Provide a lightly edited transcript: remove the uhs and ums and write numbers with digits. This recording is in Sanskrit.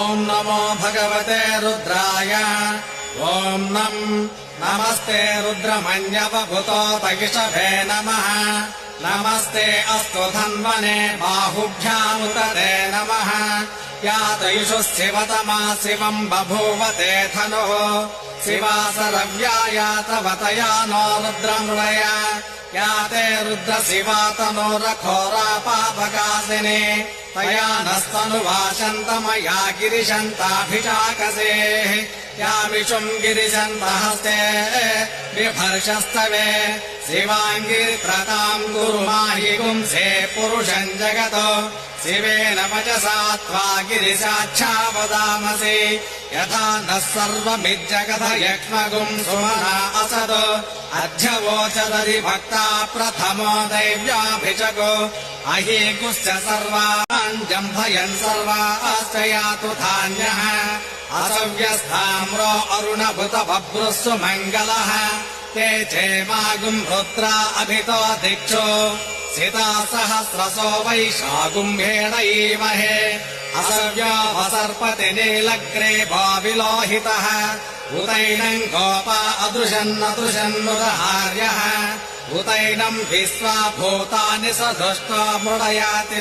ॐ नमो भगवते रुद्राय ॐ नमस्ते रुद्रमन्यवभूतोतगिषभे नमः नमस्ते अस्तु धन्वने बाहुभ्यामुतते नमः यातयुषु शिवतमा शिवम् बभूवते धनुः शिवासरव्याया तवतया नो रुद्रमृळय याते रुद्रशिवा तनोरघोरापापकासिने तया नस्तनुवाशन्तमया गिरिशन्ताभिषाकसेः यामिषुम् गिरिशन्तहस्ते बिभर्षस्तवे शिवाङ्गिरिप्रताम् गुरुमाहि गुंसे पुरुषम् जगत् शिवेन वचसा त्वा गिरिशाच्छावदामसि यथा नः सर्वमिज्जगत यक्ष्मगुम् सुमना असद अध्यवोचदरि भक्ता प्रथमो दैव्याभिषको अहीगुश्च सर्वान् जम्भयन् सर्वाश्च यातु धान्यः असव्यस्थाम्रो अरुणभुत बभ्रुस्सु मङ्गलः ते चेमागुम् रुद्रा अभितो दिक्षु सिता सहस्रसो वैशागुम्भेण ईमहे असव्योपसर्पति नीलग्रे भाविलोहितः उतैनम् गोपा अदृशन्नदृशन्नुदहार्यः उतैनम् विश्वा भूतानि स दुष्टो मृडयाति